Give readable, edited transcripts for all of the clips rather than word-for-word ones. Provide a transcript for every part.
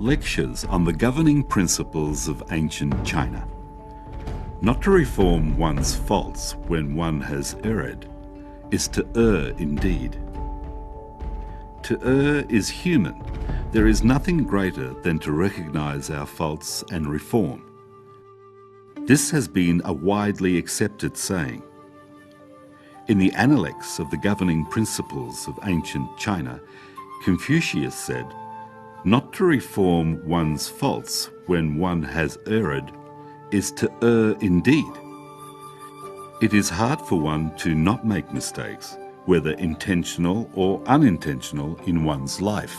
Lectures on the governing principles of ancient China. Not to reform one's faults when one has erred is to err indeed. To err is human. There is nothing greater than to recognise our faults and reform. This has been a widely accepted saying. In the Analects of the governing principles of ancient China, Confucius said, "Not to reform one's faults when one has erred is to err indeed." It is hard for one to not make mistakes, whether intentional or unintentional in one's life.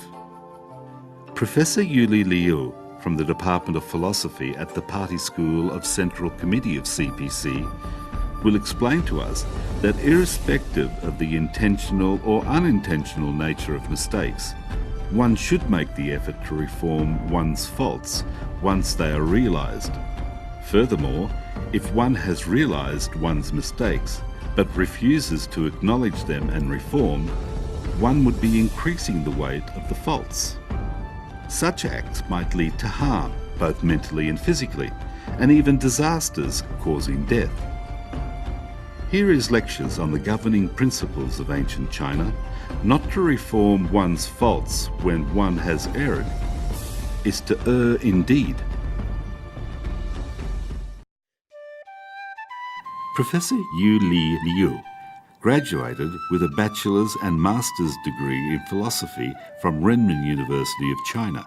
Professor Yuli Liu from the Department of Philosophy at the Party School of Central Committee of CPC will explain to us that irrespective of the intentional or unintentional nature of mistakes, one should make the effort to reform one's faults once they are realised. Furthermore, if one has realised one's mistakes but refuses to acknowledge them and reform, one would be increasing the weight of the faults. Such acts might lead to harm, both mentally and physically, and even disasters causing death. Here is lectures on the governing principles of ancient China. Not to reform one's faults when one has erred is to err indeed. Professor Yuli Liu graduated with a bachelor's and master's degree in philosophy from Renmin University of China.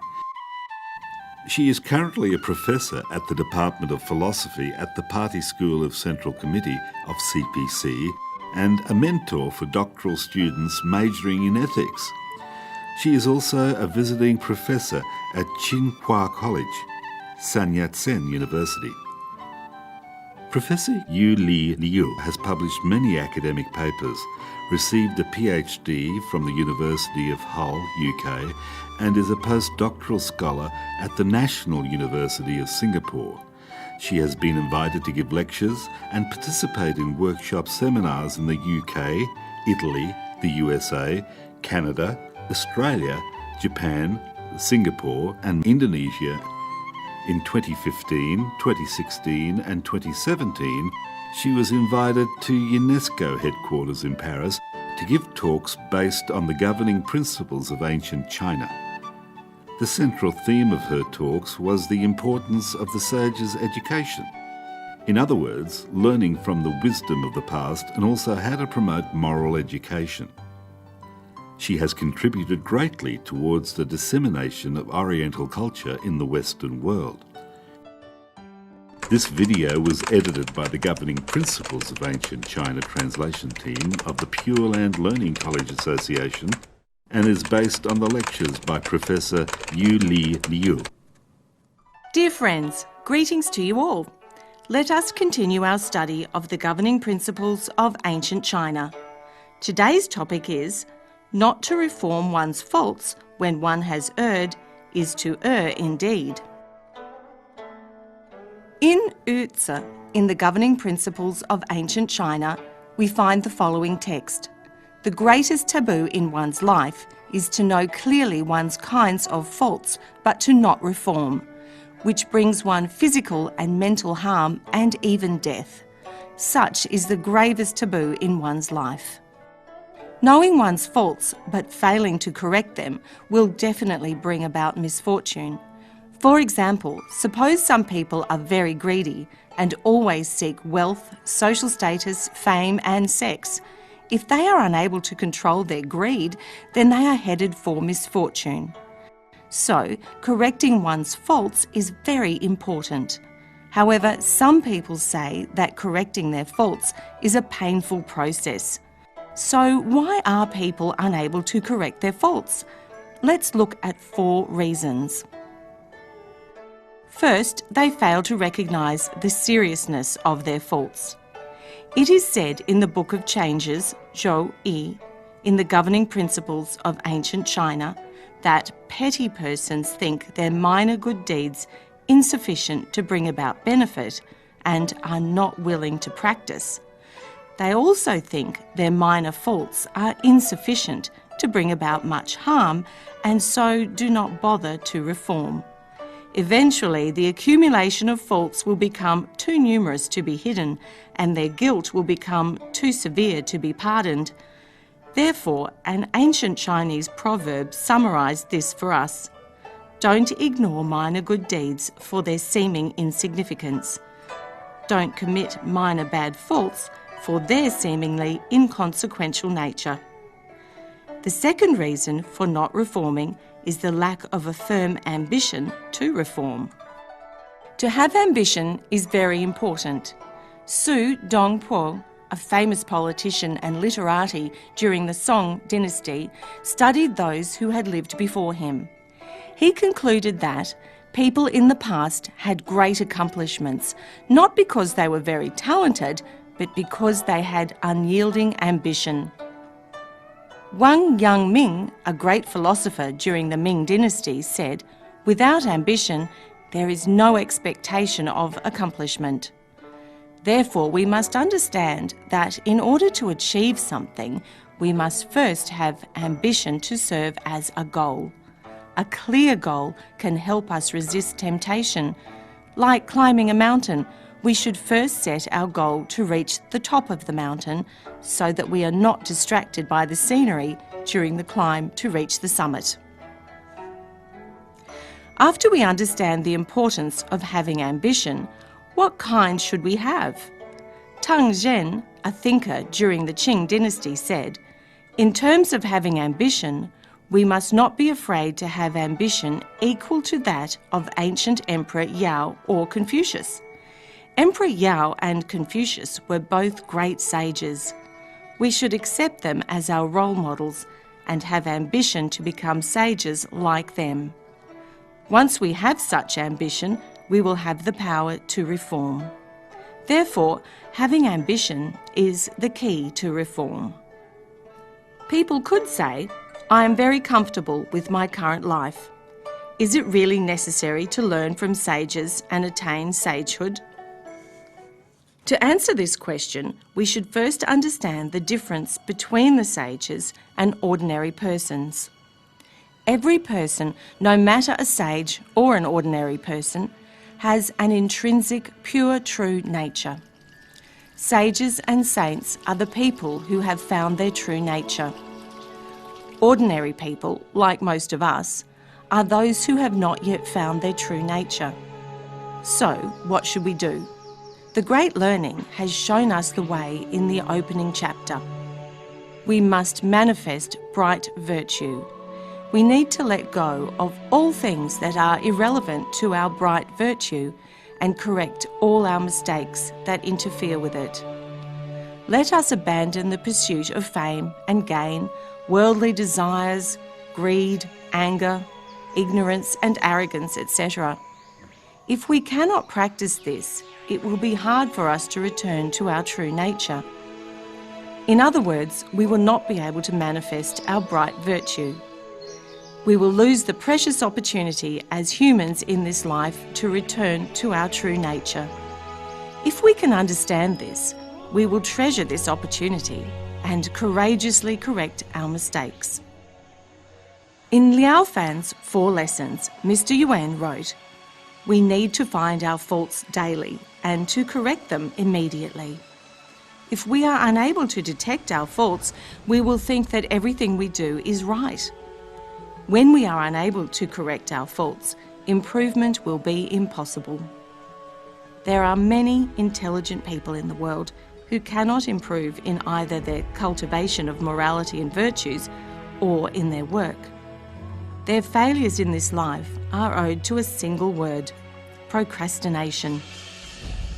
She is currently a professor at the Department of Philosophy at the Party School of Central Committee of CPC and a mentor for doctoral students majoring in ethics. She is also a visiting professor at Tsinghua College, Sun Yat-sen University. Professor Yuli Liu has published many academic papers, received a PhD from the University of Hull, UK, and is a postdoctoral scholar at the National University of Singapore. She has been invited to give lectures and participate in workshop seminars in the UK, Italy, the USA, Canada, Australia, Japan, Singapore and Indonesia. In 2015, 2016 and 2017, she was invited to UNESCO headquarters in Paris to give talks based on the governing principles of ancient China. The central theme of her talks was the importance of the sage's education. In other words, learning from the wisdom of the past and also how to promote moral education. She has contributed greatly towards the dissemination of Oriental culture in the Western world. This video was edited by the Governing Principles of Ancient China translation team of the Pure Land Learning College Association and is based on the lectures by Professor Yuli Liu. Dear friends, greetings to you all. Let us continue our study of the governing principles of ancient China. Today's topic is, not to reform one's faults when one has erred is to err indeed. In Erred, in the governing principles of ancient China, we find the following text. The greatest taboo in one's life is to know clearly one's kinds of faults, but to not reform, which brings one physical and mental harm and even death. Such is the gravest taboo in one's life. Knowing one's faults but failing to correct them will definitely bring about misfortune. For example, suppose some people are very greedy and always seek wealth, social status, fame and sex. If they are unable to control their greed, then they are headed for misfortune. So, correcting one's faults is very important. However, some people say that correcting their faults is a painful process. So, why are people unable to correct their faults? Let's look at 4 reasons. First, they fail to recognise the seriousness of their faults. It is said in the Book of Changes, Zhou Yi, in the governing principles of ancient China, that petty persons think their minor good deeds insufficient to bring about benefit and are not willing to practice. They also think their minor faults are insufficient to bring about much harm and so do not bother to reform. Eventually, the accumulation of faults will become too numerous to be hidden, and their guilt will become too severe to be pardoned. Therefore, an ancient Chinese proverb summarised this for us. Don't ignore minor good deeds for their seeming insignificance. Don't commit minor bad faults for their seemingly inconsequential nature. The second reason for not reforming is the lack of a firm ambition to reform. To have ambition is very important. Su Dongpo, a famous politician and literati during the Song dynasty, studied those who had lived before him. He concluded that people in the past had great accomplishments, not because they were very talented, but because they had unyielding ambition. Wang Yangming, a great philosopher during the Ming dynasty, said, "Without ambition, there is no expectation of accomplishment." Therefore, we must understand that in order to achieve something, we must first have ambition to serve as a goal. A clear goal can help us resist temptation. Like climbing a mountain, we should first set our goal to reach the top of the mountain so that we are not distracted by the scenery during the climb to reach the summit. After we understand the importance of having ambition, what kind should we have? Tang Zhen, a thinker during the Qing dynasty, said, "In terms of having ambition, we must not be afraid to have ambition equal to that of ancient Emperor Yao or Confucius." Emperor Yao and Confucius were both great sages. We should accept them as our role models and have ambition to become sages like them. Once we have such ambition, we will have the power to reform. Therefore, having ambition is the key to reform. People could say, "I am very comfortable with my current life." Is it really necessary to learn from sages and attain sagehood? To answer this question, we should first understand the difference between the sages and ordinary persons. Every person, no matter a sage or an ordinary person, has an intrinsic, pure, true nature. Sages and saints are the people who have found their true nature. Ordinary people, like most of us, are those who have not yet found their true nature. So, what should we do? The Great Learning has shown us the way in the opening chapter. We must manifest bright virtue. We need to let go of all things that are irrelevant to our bright virtue and correct all our mistakes that interfere with it. Let us abandon the pursuit of fame and gain, worldly desires, greed, anger, ignorance and arrogance, etc. If we cannot practice this, it will be hard for us to return to our true nature. In other words, we will not be able to manifest our bright virtue. We will lose the precious opportunity as humans in this life to return to our true nature. If we can understand this, we will treasure this opportunity and courageously correct our mistakes. In Liao Fan's 4 lessons, Mr. Yuan wrote, "We need to find our faults daily and to correct them immediately. If we are unable to detect our faults, we will think that everything we do is right. When we are unable to correct our faults, improvement will be impossible." There are many intelligent people in the world who cannot improve in either their cultivation of morality and virtues or in their work. Their failures in this life are owed to a single word: procrastination.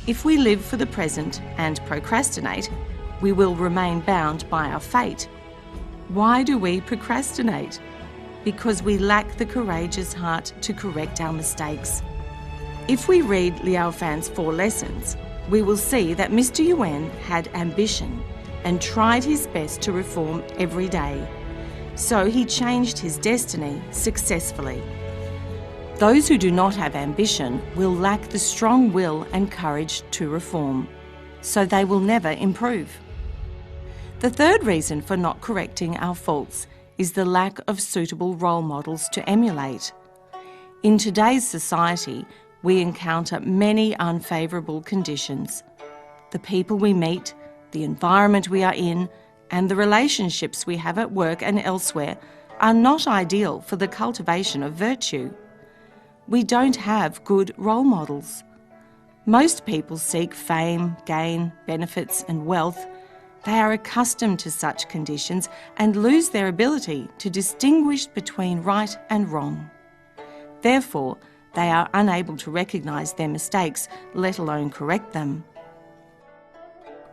If we live for the present and procrastinate, we will remain bound by our fate. Why do we procrastinate? Because we lack the courageous heart to correct our mistakes. If we read Liao Fan's 4 lessons, we will see that Mr. Yuan had ambition and tried his best to reform every day. So he changed his destiny successfully. Those who do not have ambition will lack the strong will and courage to reform, so they will never improve. The third reason for not correcting our faults is the lack of suitable role models to emulate. In today's society, we encounter many unfavourable conditions. The people we meet, the environment we are in, and the relationships we have at work and elsewhere are not ideal for the cultivation of virtue. We don't have good role models. Most people seek fame, gain, benefits and wealth. They are accustomed to such conditions and lose their ability to distinguish between right and wrong. Therefore, they are unable to recognise their mistakes, let alone correct them.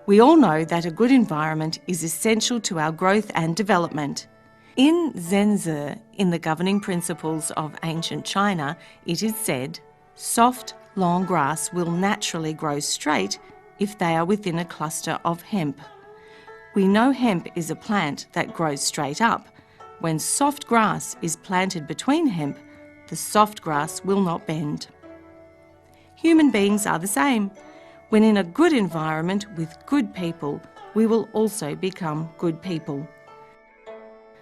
We all know that a good environment is essential to our growth and development. In Zhenzi, in the governing principles of ancient China, it is said, soft, long grass will naturally grow straight if they are within a cluster of hemp. We know hemp is a plant that grows straight up. When soft grass is planted between hemp, the soft grass will not bend. Human beings are the same. When in a good environment with good people, we will also become good people.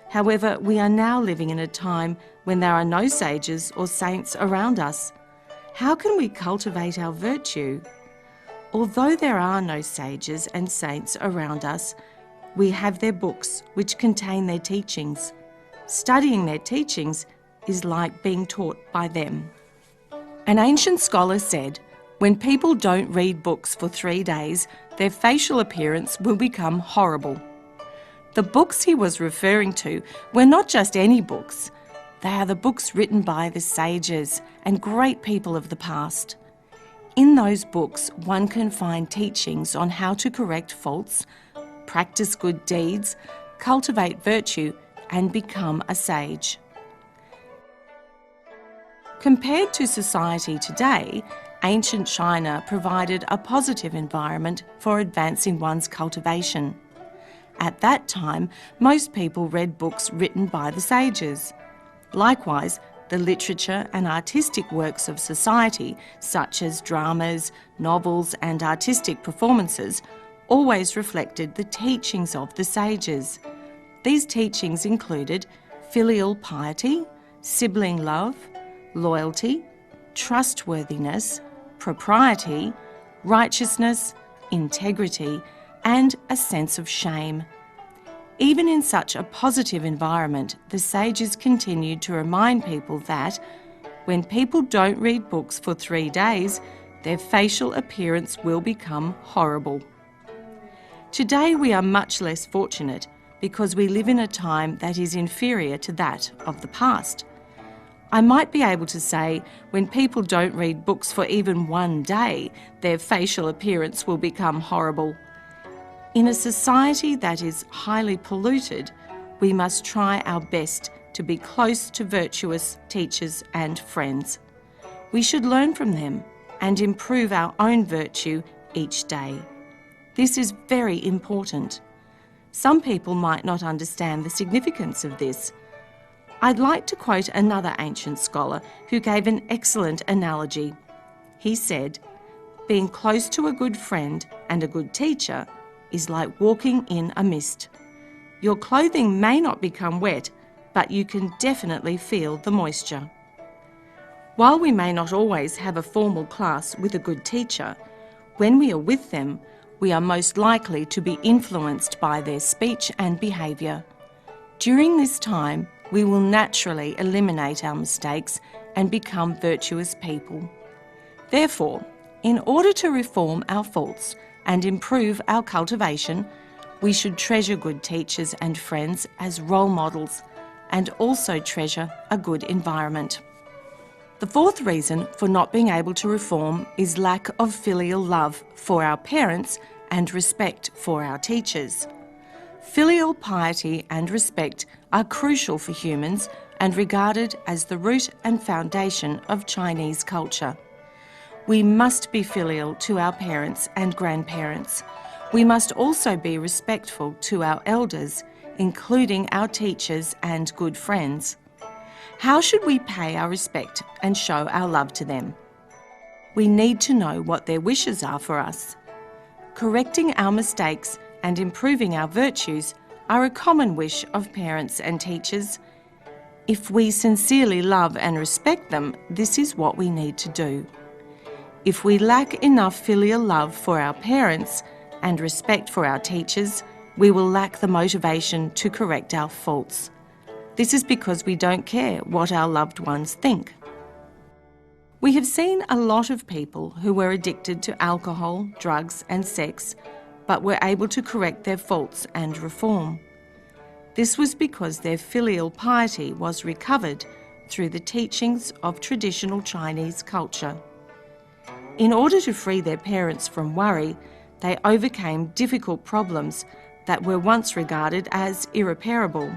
However, we are now living in a time when there are no sages or saints around us. How can we cultivate our virtue? Although there are no sages and saints around us, we have their books which contain their teachings. Studying their teachings is like being taught by them. An ancient scholar said, when people don't read books for 3 days, their facial appearance will become horrible. The books he was referring to were not just any books. They are the books written by the sages and great people of the past. In those books, one can find teachings on how to correct faults, practice good deeds, cultivate virtue, and become a sage. Compared to society today, ancient China provided a positive environment for advancing one's cultivation. At that time, most people read books written by the sages. Likewise, the literature and artistic works of society, such as dramas, novels and artistic performances, always reflected the teachings of the sages. These teachings included filial piety, sibling love, loyalty, trustworthiness, propriety, righteousness, integrity, and a sense of shame. Even in such a positive environment, the sages continued to remind people that when people don't read books for 3 days, their facial appearance will become horrible. Today we are much less fortunate because we live in a time that is inferior to that of the past. I might be able to say when people don't read books for even 1 day, their facial appearance will become horrible. In a society that is highly polluted, we must try our best to be close to virtuous teachers and friends. We should learn from them and improve our own virtue each day. This is very important. Some people might not understand the significance of this. I'd like to quote another ancient scholar who gave an excellent analogy. He said, "Being close to a good friend and a good teacher is like walking in a mist. Your clothing may not become wet, but you can definitely feel the moisture." While we may not always have a formal class with a good teacher, when we are with them, we are most likely to be influenced by their speech and behaviour. During this time, we will naturally eliminate our mistakes and become virtuous people. Therefore, in order to reform our faults and improve our cultivation, we should treasure good teachers and friends as role models and also treasure a good environment. The fourth reason for not being able to reform is lack of filial love for our parents and respect for our teachers. Filial piety and respect are crucial for humans and regarded as the root and foundation of Chinese culture. We must be filial to our parents and grandparents. We must also be respectful to our elders, including our teachers and good friends. How should we pay our respect and show our love to them? We need to know what their wishes are for us. Correcting our mistakes and improving our virtues are a common wish of parents and teachers. If we sincerely love and respect them, this is what we need to do. If we lack enough filial love for our parents and respect for our teachers, we will lack the motivation to correct our faults. This is because we don't care what our loved ones think. We have seen a lot of people who were addicted to alcohol, drugs and sex, but were able to correct their faults and reform. This was because their filial piety was recovered through the teachings of traditional Chinese culture. In order to free their parents from worry, they overcame difficult problems that were once regarded as irreparable.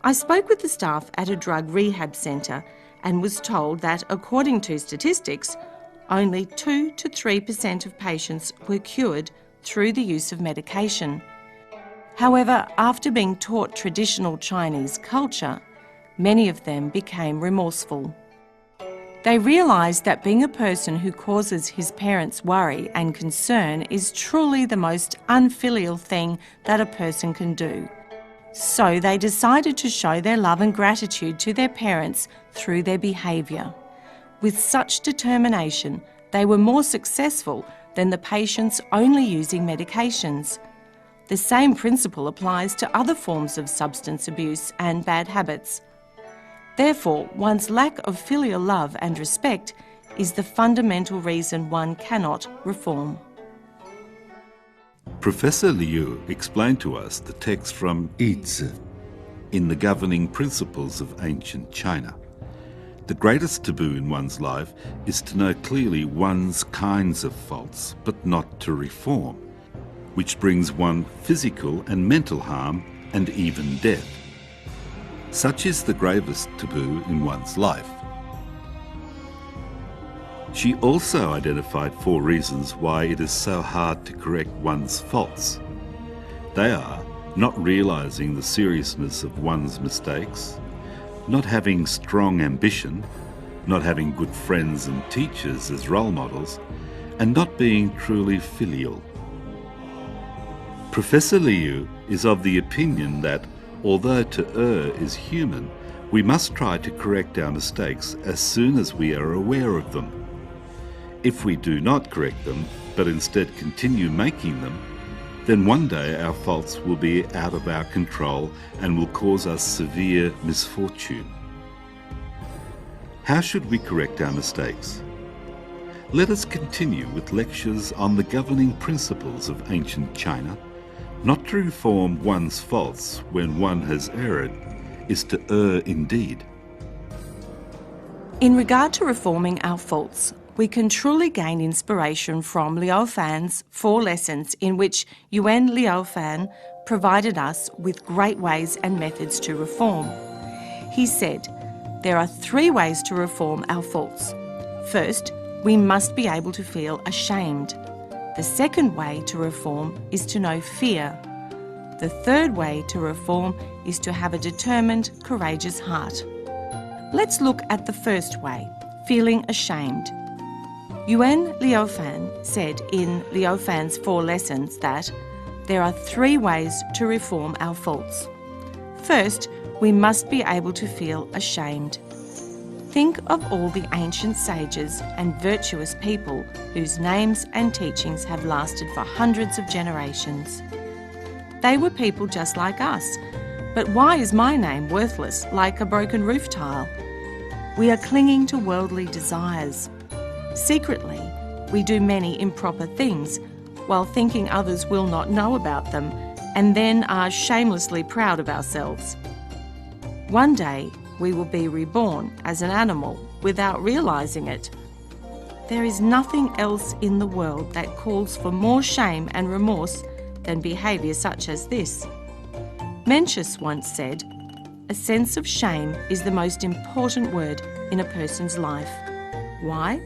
I spoke with the staff at a drug rehab centre and was told that, according to statistics, only 2 to 3% of patients were cured through the use of medication. However, after being taught traditional Chinese culture, many of them became remorseful. They realised that being a person who causes his parents worry and concern is truly the most unfilial thing that a person can do. So they decided to show their love and gratitude to their parents through their behaviour. With such determination, they were more successful than the patients only using medications. The same principle applies to other forms of substance abuse and bad habits. Therefore, one's lack of filial love and respect is the fundamental reason one cannot reform. Professor Liu explained to us the text from Erred in the Governing Principles of Ancient China. The greatest taboo in one's life is to know clearly one's kinds of faults, but not to reform, which brings one physical and mental harm and even death. Such is the gravest taboo in one's life. She also identified 4 reasons why it is so hard to correct one's faults. They are not realising the seriousness of one's mistakes, not having strong ambition, not having good friends and teachers as role models, and not being truly filial. Professor Liu is of the opinion that, although to err is human, we must try to correct our mistakes as soon as we are aware of them. If we do not correct them, but instead continue making them, then one day our faults will be out of our control and will cause us severe misfortune. How should we correct our mistakes? Let us continue with lectures on the governing principles of ancient China. Not to reform one's faults when one has erred is to err indeed. In regard to reforming our faults, we can truly gain inspiration from Liu Fan's 4 lessons, in which Yuan Liu Fan provided us with great ways and methods to reform. He said, there are 3 ways to reform our faults. First, we must be able to feel ashamed. The second way to reform is to know fear. The third way to reform is to have a determined, courageous heart. Let's look at the first way, feeling ashamed. Yuan Liu Fan said in Liu Fan's 4 lessons that there are 3 ways to reform our faults. First, we must be able to feel ashamed. Think of all the ancient sages and virtuous people whose names and teachings have lasted for hundreds of generations. They were people just like us, but why is my name worthless like a broken roof tile? We are clinging to worldly desires. Secretly, we do many improper things while thinking others will not know about them, and then are shamelessly proud of ourselves. One day, we will be reborn as an animal without realising it. There is nothing else in the world that calls for more shame and remorse than behaviour such as this. Mencius once said, "A sense of shame is the most important word in a person's life." Why?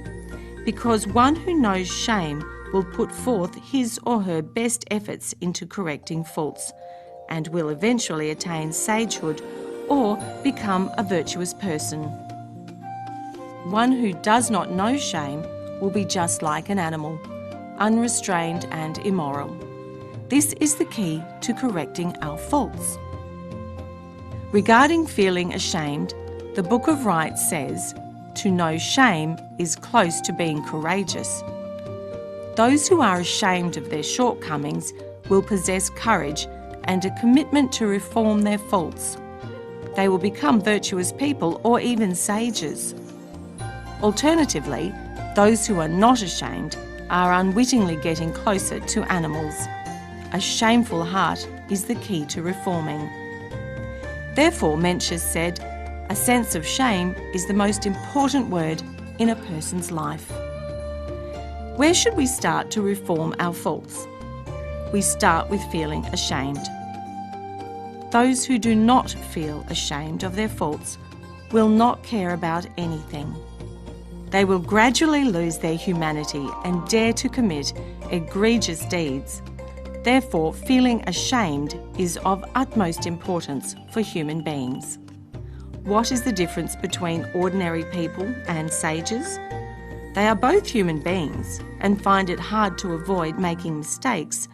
Because one who knows shame will put forth his or her best efforts into correcting faults, and will eventually attain sagehood or become a virtuous person. One who does not know shame will be just like an animal, unrestrained and immoral. This is the key to correcting our faults. Regarding feeling ashamed, the Book of Rights says, "To know shame is close to being courageous." Those who are ashamed of their shortcomings will possess courage and a commitment to reform their faults. They will become virtuous people or even sages. Alternatively, those who are not ashamed are unwittingly getting closer to animals. A shameful heart is the key to reforming. Therefore, Mencius said, "A sense of shame is the most important word in a person's life." Where should we start to reform our faults? We start with feeling ashamed. Those who do not feel ashamed of their faults will not care about anything. They will gradually lose their humanity and dare to commit egregious deeds. Therefore, feeling ashamed is of utmost importance for human beings. What is the difference between ordinary people and sages? They are both human beings and find it hard to avoid making mistakes.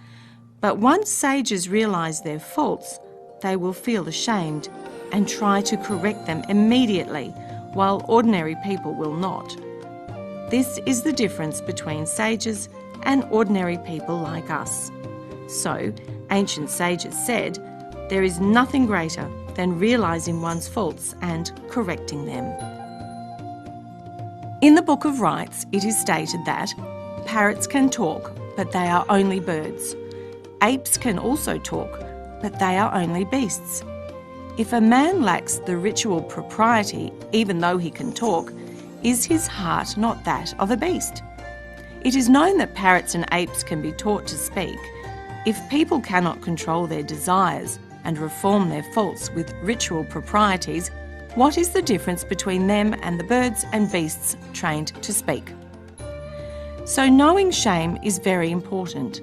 But once sages realise their faults, they will feel ashamed and try to correct them immediately, while ordinary people will not. This is the difference between sages and ordinary people like us. So, ancient sages said, there is nothing greater than realising one's faults and correcting them. In the Book of Rights, it is stated that parrots can talk, but they are only birds. Apes can also talk, but they are only beasts. If a man lacks the ritual propriety, even though he can talk, is his heart not that of a beast? It is known that parrots and apes can be taught to speak. If people cannot control their desires and reform their faults with ritual proprieties, what is the difference between them and the birds and beasts trained to speak? So knowing shame is very important.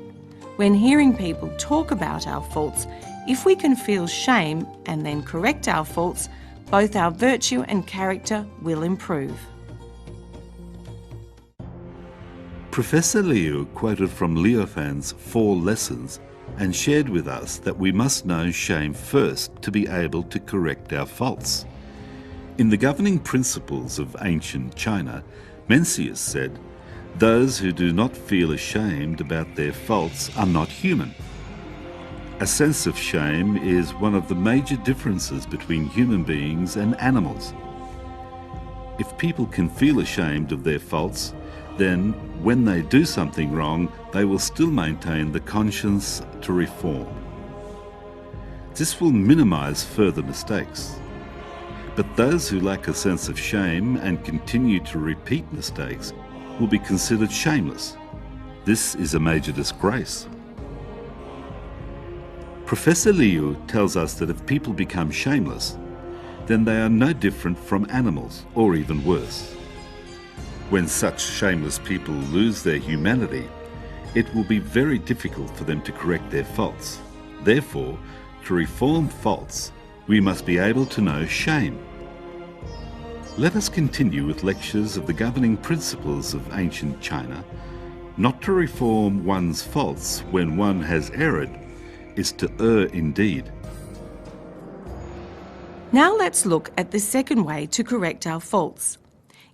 When hearing people talk about our faults, if we can feel shame and then correct our faults, both our virtue and character will improve. Professor Liu quoted from Leoffan's 4 lessons and shared with us that we must know shame first to be able to correct our faults. In the governing principles of ancient China, Mencius said, "Those who do not feel ashamed about their faults are not human." A sense of shame is one of the major differences between human beings and animals. If people can feel ashamed of their faults, then when they do something wrong, they will still maintain the conscience to reform. This will minimize further mistakes. But those who lack a sense of shame and continue to repeat mistakes will be considered shameless. This is a major disgrace. Professor Liu tells us that if people become shameless, then they are no different from animals, or even worse. When such shameless people lose their humanity, it will be very difficult for them to correct their faults. Therefore, to reform faults, we must be able to know shame. Let us continue with lectures of the governing principles of ancient China. Not to reform one's faults when one has erred is to err indeed. Now let's look at the second way to correct our faults.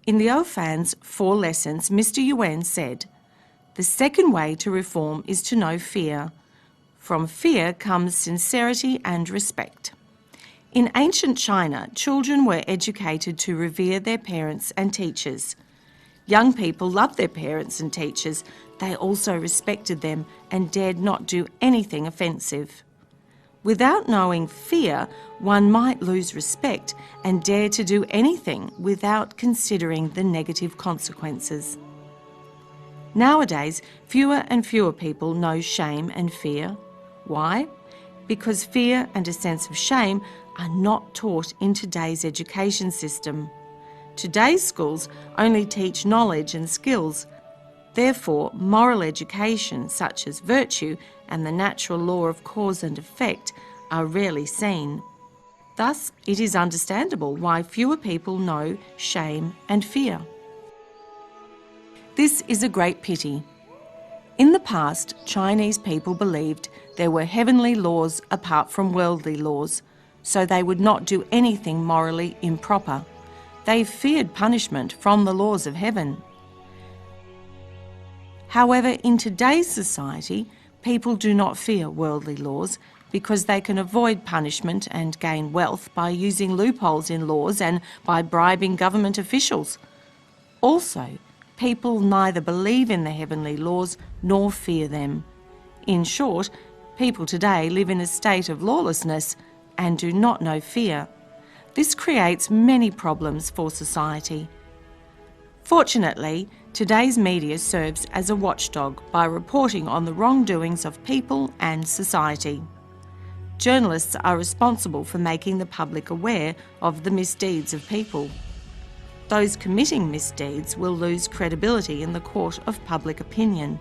In Leoffan's 4 lessons, Mr. Yuan said, "The second way to reform is to know fear. From fear comes sincerity and respect." In ancient China, children were educated to revere their parents and teachers. Young people loved their parents and teachers. They also respected them and dared not do anything offensive. Without knowing fear, one might lose respect and dare to do anything without considering the negative consequences. Nowadays, fewer and fewer people know shame and fear. Why? Because fear and a sense of shame are not taught in today's education system. Today's schools only teach knowledge and skills. Therefore, moral education such as virtue and the natural law of cause and effect are rarely seen. Thus, it is understandable why fewer people know shame and fear. This is a great pity. In the past, Chinese people believed there were heavenly laws apart from worldly laws, so they would not do anything morally improper. They feared punishment from the laws of heaven. However, in today's society, people do not fear worldly laws because they can avoid punishment and gain wealth by using loopholes in laws and by bribing government officials. Also, people neither believe in the heavenly laws nor fear them. In short, people today live in a state of lawlessness and do not know fear. This creates many problems for society. Fortunately, today's media serves as a watchdog by reporting on the wrongdoings of people and society. Journalists are responsible for making the public aware of the misdeeds of people. Those committing misdeeds will lose credibility in the court of public opinion.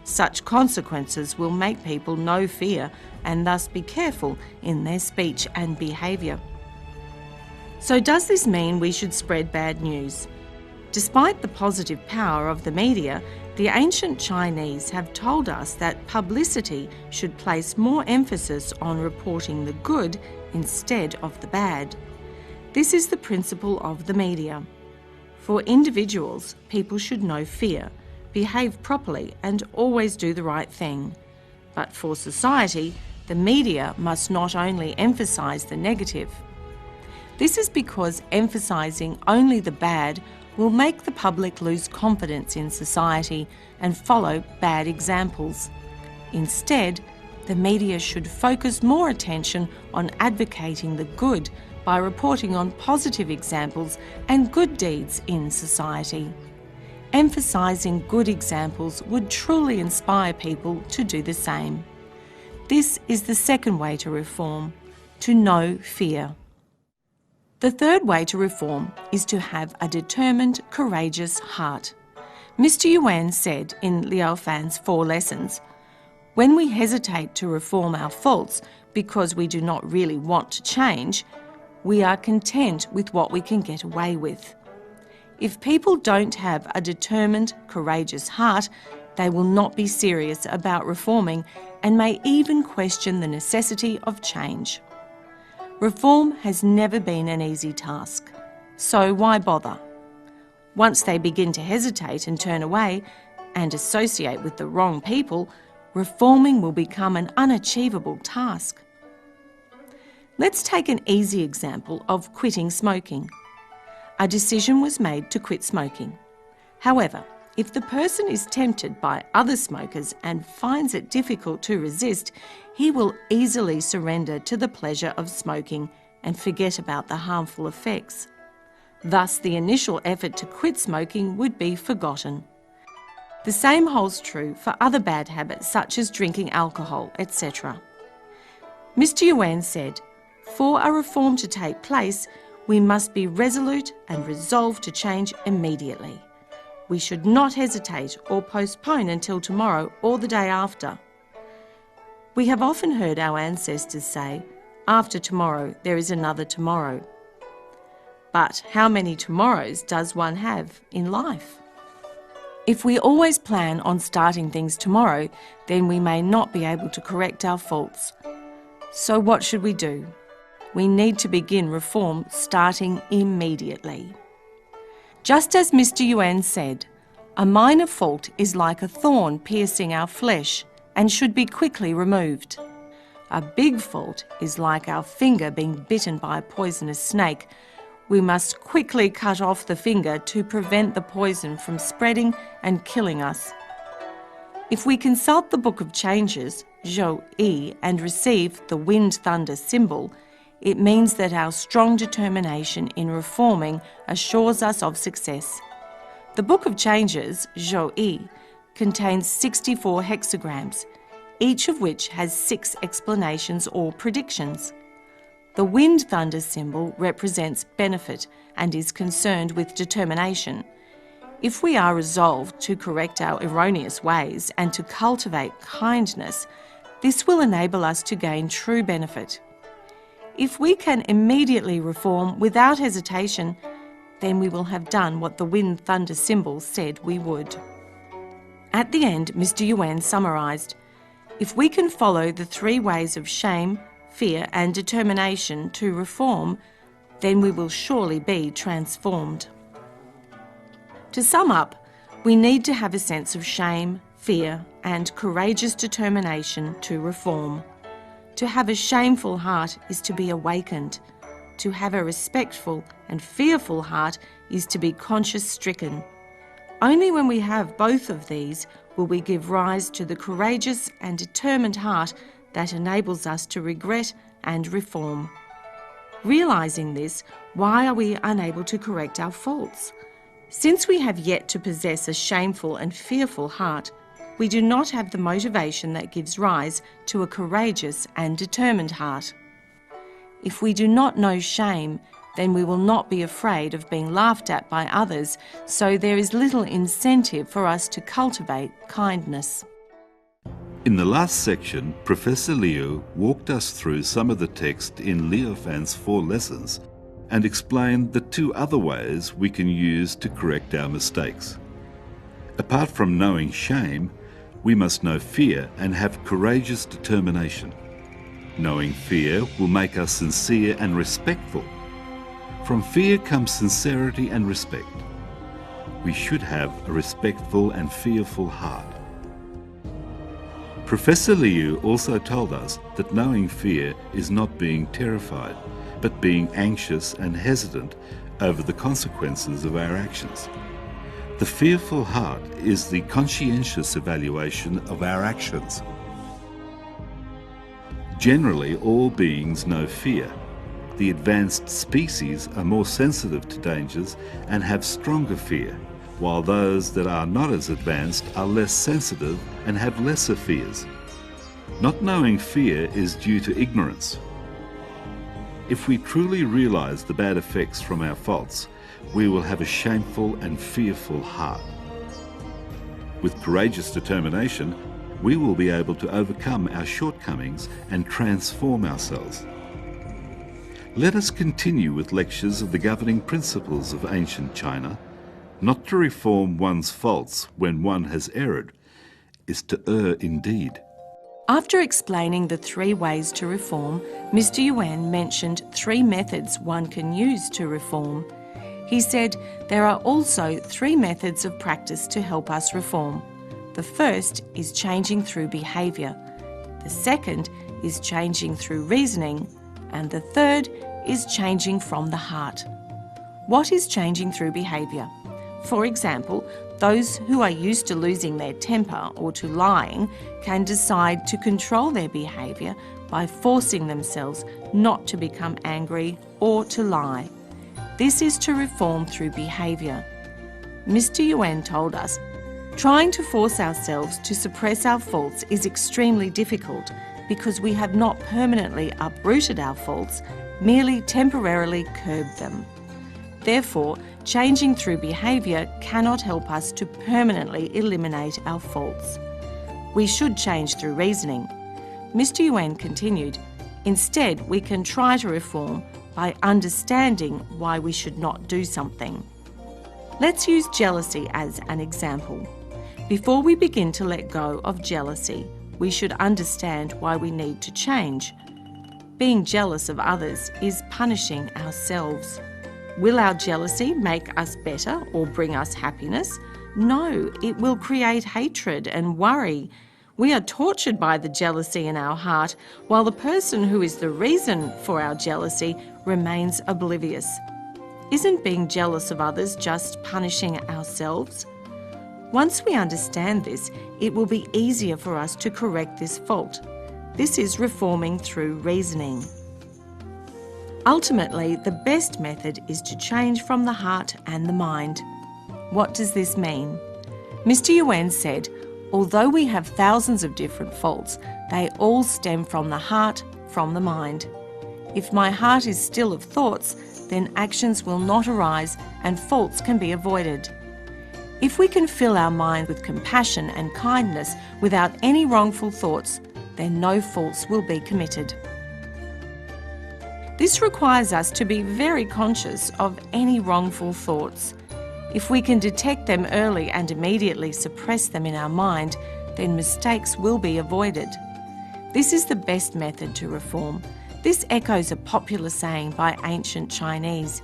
Such consequences will make people know fear and thus be careful in their speech and behaviour. So does this mean we should spread bad news? Despite the positive power of the media, the ancient Chinese have told us that publicity should place more emphasis on reporting the good instead of the bad. This is the principle of the media. For individuals, people should know fear, behave properly and always do the right thing. But for society, the media must not only emphasise the negative. This is because emphasising only the bad will make the public lose confidence in society and follow bad examples. Instead, the media should focus more attention on advocating the good by reporting on positive examples and good deeds in society. Emphasising good examples would truly inspire people to do the same. This is the second way to reform, to know fear. The third way to reform is to have a determined, courageous heart. Mr. Yuan said in Liao Fan's 4 lessons, "When we hesitate to reform our faults because we do not really want to change, we are content with what we can get away with." If people don't have a determined, courageous heart, they will not be serious about reforming and may even question the necessity of change. Reform has never been an easy task, so why bother? Once they begin to hesitate and turn away and associate with the wrong people, reforming will become an unachievable task. Let's take an easy example of quitting smoking. A decision was made to quit smoking. However, if the person is tempted by other smokers and finds it difficult to resist, he will easily surrender to the pleasure of smoking and forget about the harmful effects. Thus, the initial effort to quit smoking would be forgotten. The same holds true for other bad habits such as drinking alcohol, etc. Mr. Yuan said, "For a reform to take place, we must be resolute and resolved to change immediately. We should not hesitate or postpone until tomorrow or the day after." We have often heard our ancestors say, "After tomorrow, there is another tomorrow." But how many tomorrows does one have in life? If we always plan on starting things tomorrow, then we may not be able to correct our faults. So what should we do? We need to begin reform starting immediately. Just as Mr. Yuan said, a minor fault is like a thorn piercing our flesh and should be quickly removed. A big fault is like our finger being bitten by a poisonous snake. We must quickly cut off the finger to prevent the poison from spreading and killing us. If we consult the Book of Changes, Zhou Yi, and receive the wind thunder symbol, it means that our strong determination in reforming assures us of success. The Book of Changes, Zhou Yi, contains 64 hexagrams, each of which has 6 explanations or predictions. The wind thunder symbol represents benefit and is concerned with determination. If we are resolved to correct our erroneous ways and to cultivate kindness, this will enable us to gain true benefit. If we can immediately reform without hesitation, then we will have done what the wind thunder symbol said we would. At the end, Mr. Yuan summarised, "If we can follow the 3 ways of shame, fear and determination to reform, then we will surely be transformed." To sum up, we need to have a sense of shame, fear and courageous determination to reform. To have a shameful heart is to be awakened. To have a respectful and fearful heart is to be conscience-stricken. Only when we have both of these will we give rise to the courageous and determined heart that enables us to regret and reform. Realising this, why are we unable to correct our faults? Since we have yet to possess a shameful and fearful heart, we do not have the motivation that gives rise to a courageous and determined heart. If we do not know shame, then we will not be afraid of being laughed at by others, so there is little incentive for us to cultivate kindness. In the last section, Professor Liu walked us through some of the text in Liu Fan's 4 lessons and explained the 2 other ways we can use to correct our mistakes. Apart from knowing shame, we must know fear and have courageous determination. Knowing fear will make us sincere and respectful. From fear comes sincerity and respect. We should have a respectful and fearful heart. Professor Liu also told us that knowing fear is not being terrified, but being anxious and hesitant over the consequences of our actions. The fearful heart is the conscientious evaluation of our actions. Generally, all beings know fear. The advanced species are more sensitive to dangers and have stronger fear, while those that are not as advanced are less sensitive and have lesser fears. Not knowing fear is due to ignorance. If we truly realize the bad effects from our faults, we will have a shameful and fearful heart. With courageous determination, we will be able to overcome our shortcomings and transform ourselves. Let us continue with lectures of the governing principles of ancient China. Not to reform one's faults when one has erred is to err indeed. After explaining the 3 ways to reform, Mr. Yuan mentioned 3 methods one can use to reform. He said there are also 3 methods of practice to help us reform. The first is changing through behaviour. The second is changing through reasoning. And the third is changing from the heart. What is changing through behaviour? For example, those who are used to losing their temper or to lying can decide to control their behaviour by forcing themselves not to become angry or to lie. This is to reform through behaviour. Mr. Yuan told us, trying to force ourselves to suppress our faults is extremely difficult because we have not permanently uprooted our faults, merely temporarily curbed them. Therefore, changing through behaviour cannot help us to permanently eliminate our faults. We should change through reasoning. Mr. Yuan continued, instead we can try to reform by understanding why we should not do something. Let's use jealousy as an example. Before we begin to let go of jealousy, we should understand why we need to change. Being jealous of others is punishing ourselves. Will our jealousy make us better or bring us happiness? No, it will create hatred and worry. We are tortured by the jealousy in our heart, while the person who is the reason for our jealousy remains oblivious. Isn't being jealous of others just punishing ourselves? Once we understand this, it will be easier for us to correct this fault. This is reforming through reasoning. Ultimately, the best method is to change from the heart and the mind. What does this mean? Mr. Yuan said, although we have thousands of different faults, they all stem from the heart, from the mind. If my heart is still of thoughts, then actions will not arise and faults can be avoided. If we can fill our mind with compassion and kindness without any wrongful thoughts, then no faults will be committed. This requires us to be very conscious of any wrongful thoughts. If we can detect them early and immediately suppress them in our mind, then mistakes will be avoided. This is the best method to reform. This echoes a popular saying by ancient Chinese: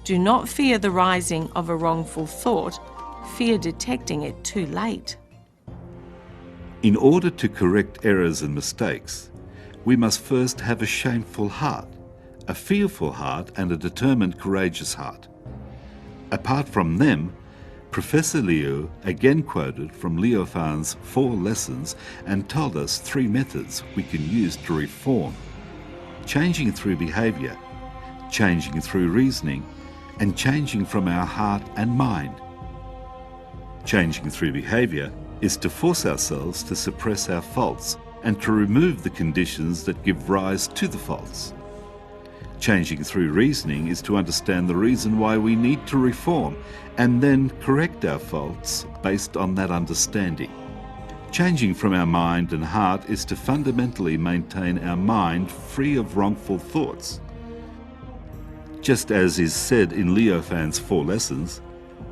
"Do not fear the rising of a wrongful thought, fear detecting it too late." In order to correct errors and mistakes, we must first have a shameful heart, a fearful heart, and a determined, courageous heart. Apart from them, Professor Liu again quoted from Leo Fan's 4 lessons and told us 3 methods we can use to reform: changing through behaviour, changing through reasoning, and changing from our heart and mind. Changing through behaviour is to force ourselves to suppress our faults and to remove the conditions that give rise to the faults. Changing through reasoning is to understand the reason why we need to reform and then correct our faults based on that understanding. Changing from our mind and heart is to fundamentally maintain our mind free of wrongful thoughts. Just as is said in Leo Fan's 4 lessons,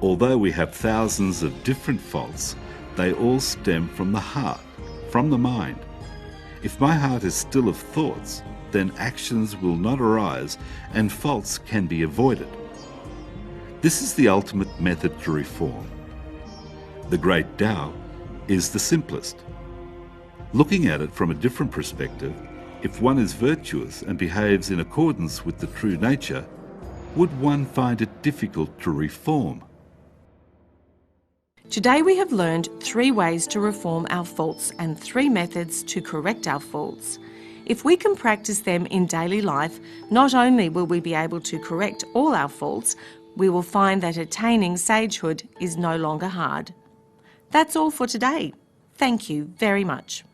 although we have thousands of different faults, they all stem from the heart, from the mind. If my heart is still of thoughts, then actions will not arise and faults can be avoided. This is the ultimate method to reform. The Great Tao is the simplest. Looking at it from a different perspective, if one is virtuous and behaves in accordance with the true nature, would one find it difficult to reform? Today we have learned 3 ways to reform our faults and 3 methods to correct our faults. If we can practice them in daily life, not only will we be able to correct all our faults, we will find that attaining sagehood is no longer hard. That's all for today. Thank you very much.